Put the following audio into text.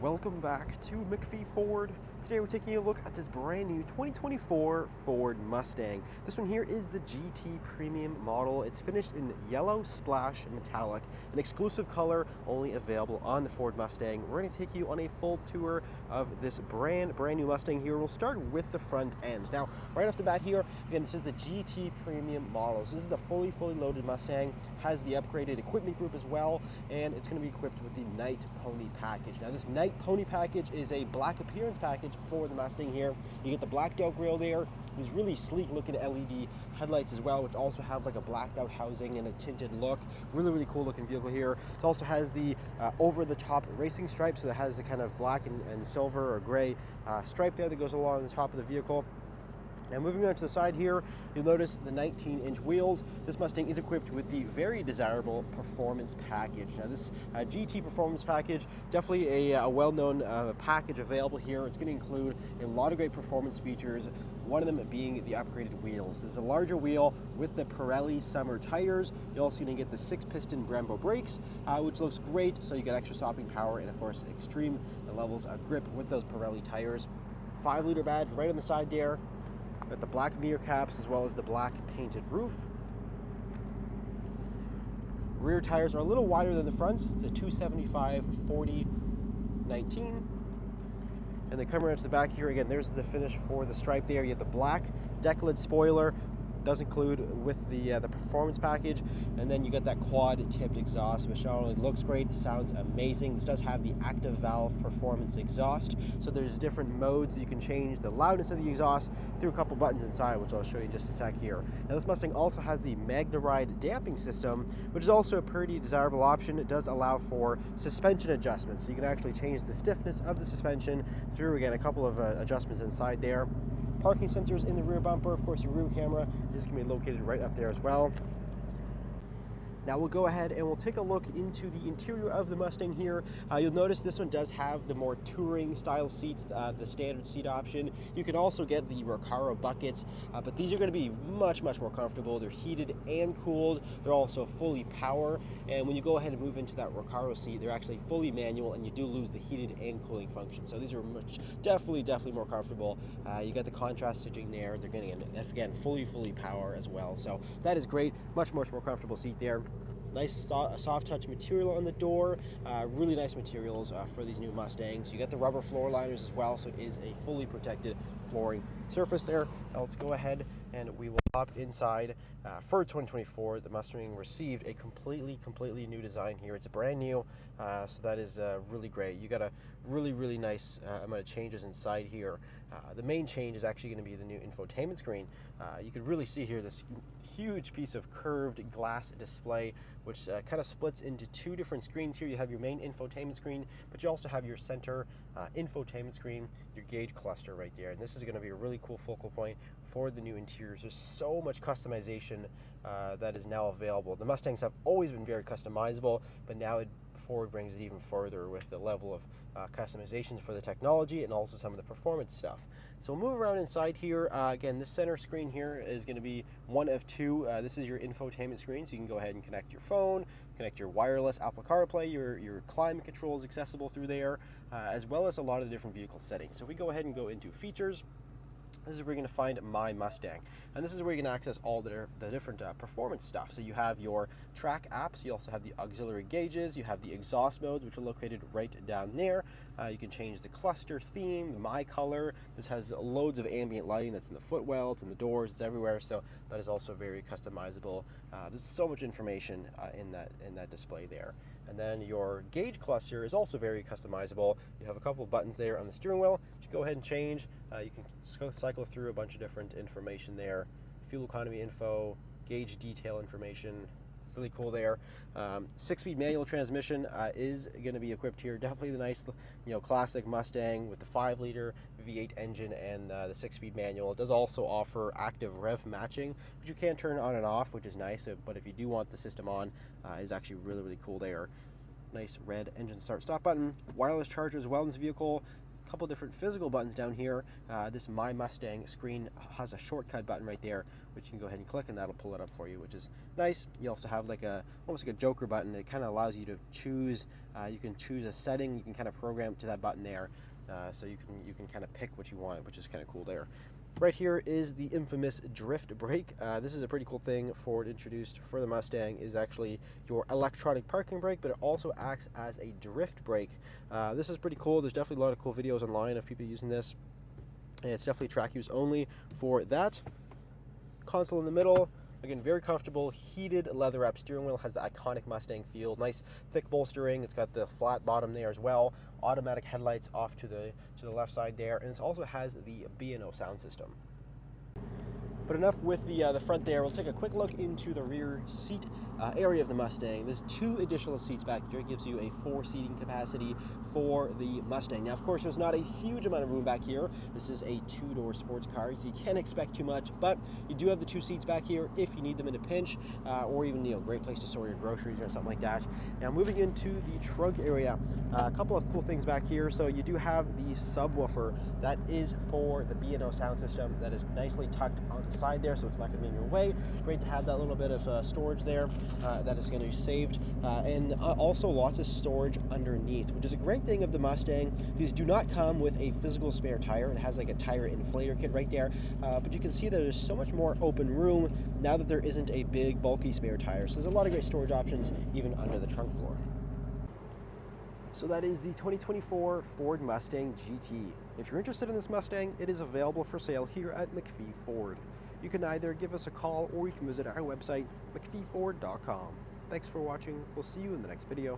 Welcome back to McPhee Ford. Today we're taking a look at this brand new 2024 Ford Mustang. This one here is the GT Premium model. It's finished in yellow splash metallic, an exclusive color only available on the Ford Mustang. We're going to take you on a full tour of this brand new Mustang here. We'll start with the front end. Now, right off the bat here, again, this is the GT Premium model. So this is the fully loaded Mustang, has the upgraded equipment group as well, and it's going to be equipped with the Night Pony package. Now, this Night Pony package is a black appearance package for the Mustang here. You get the blacked out grille there. There's really sleek looking LED headlights as well, which also have like a blacked out housing and a tinted look. Really cool looking vehicle here. It also has the over the top racing stripe, so it has the kind of black and silver or gray stripe there that goes along the top of the vehicle. Now moving on to the side here, you'll notice the 19-inch wheels. This Mustang is equipped with the very desirable Performance Package. Now this GT Performance Package, definitely a well-known package available here. It's going to include a lot of great performance features, one of them being the upgraded wheels. This is a larger wheel with the Pirelli summer tires. You're also going to get the 6-piston Brembo brakes, which looks great, so you get extra stopping power and of course extreme levels of grip with those Pirelli tires. 5-liter badge right on the side there. Got the black mirror caps as well as the black painted roof. Rear tires are a little wider than the fronts. It's a 275/40/19. And then coming around to the back here, again, there's the finish for the stripe there. You have the black deck lid spoiler. Does include with the performance package, and then you get that quad tipped exhaust, which not only looks great, sounds amazing. This does have the active valve performance exhaust, so there's different modes you can change the loudness of the exhaust through a couple buttons inside, which I'll show you in just a sec here. Now this Mustang also has the MagneRide damping system, which is also a pretty desirable option. It does allow for suspension adjustments, so you can actually change the stiffness of the suspension through, again, a couple of adjustments inside there. Parking sensors in the rear bumper. Of course, your rear camera is going to be located right up there as well. Now we'll go ahead and we'll take a look into the interior of the Mustang here. You'll notice this one does have the more touring style seats, the standard seat option. You can also get the Recaro buckets, but these are going to be much more comfortable. They're heated and cooled. They're also fully power, and when you go ahead and move into that Recaro seat, they're actually fully manual, and you do lose the heated and cooling function. So these are definitely more comfortable. You got the contrast stitching there. They're getting, again, fully power as well. So that is great. Much more comfortable seat there. Nice soft touch material on the door. Really nice materials for these new Mustangs. You get the rubber floor liners as well, so it is a fully protected flooring surface there. Now let's go ahead and we will hop inside. For 2024, the Mustang received a completely new design here. It's a brand new, so that is really great. You got a really nice amount of changes inside here. The main change is actually going to be the new infotainment screen. You can really see here this huge piece of curved glass display, which kind of splits into two different screens here. You have your main infotainment screen, but you also have your center infotainment screen, your gauge cluster right there. And this is going to be a really cool focal point for the new interiors. There's so much customization that is now available. The Mustangs have always been very customizable, but now Ford brings it even further with the level of customization for the technology and also some of the performance stuff. So we'll move around inside here. Again, this center screen here is going to be one of two. This is your infotainment screen, so you can go ahead and connect your phone, connect your wireless Apple CarPlay, your climate control is accessible through there, as well as a lot of the different vehicle settings. So if we go ahead and go into features, this is where you're going to find My Mustang, and this is where you can access all the different performance stuff. So you have your track apps, you also have the auxiliary gauges, you have the exhaust modes, which are located right down there. You can change the cluster theme, the My Color. This has loads of ambient lighting that's in the footwell, it's in the doors, it's everywhere, so that is also very customizable. There's so much information in that display there. And then your gauge cluster is also very customizable. You have a couple of buttons there on the steering wheel. You can go ahead and change. You can cycle through a bunch of different information there. Fuel economy info, gauge detail information. Really cool there. 6-speed manual transmission is going to be equipped here. Definitely the nice, classic Mustang with the 5-liter V8 engine and the 6-speed manual. It does also offer active rev matching, which you can turn on and off, which is nice. But if you do want the system on, is actually really cool there. Nice red engine start stop button. Wireless charger as well in this vehicle. couple different physical buttons down here. This My Mustang screen has a shortcut button right there, which you can go ahead and click, and that'll pull it up for you, which is nice. You also have like almost like a joker button. It kind of allows you to choose. You can choose a setting. You can kind of program to that button there, so you can kind of pick what you want, which is kind of cool there. Right here is the infamous drift brake. This is a pretty cool thing Ford introduced for the Mustang, is actually your electronic parking brake, but it also acts as a drift brake. This is pretty cool. There's definitely a lot of cool videos online of people using this. And it's definitely track use only for that. Console in the middle. Again, very comfortable, heated leather-wrapped steering wheel, has the iconic Mustang feel. Nice thick bolstering. It's got the flat bottom there as well. Automatic headlights off to the left side there, and it also has the B&O sound system. But enough with the front there. We'll take a quick look into the rear seat area of the Mustang. There's 2 additional seats back here. It gives you a 4 seating capacity for the Mustang. Now, of course, there's not a huge amount of room back here. This is a 2-door sports car, so you can't expect too much, but you do have the 2 seats back here if you need them in a pinch, or even, great place to store your groceries or something like that. Now, moving into the trunk area, a couple of cool things back here. So you do have the subwoofer. That is for the B&O sound system. That is nicely tucked on the side there, so it's not going to be in your way. Great to have that little bit of storage there. That is going to be saved, and also lots of storage underneath, which is a great thing of the Mustang. These do not come with a physical spare tire. It has like a tire inflator kit right there, but you can see that there's so much more open room now that there isn't a big bulky spare tire. So there's a lot of great storage options even under the trunk floor. So that is the 2024 Ford Mustang GT. If you're interested in this Mustang, it is available for sale here at McPhee Ford. You can either give us a call or you can visit our website, mcpheeford.com. Thanks for watching. We'll see you in the next video.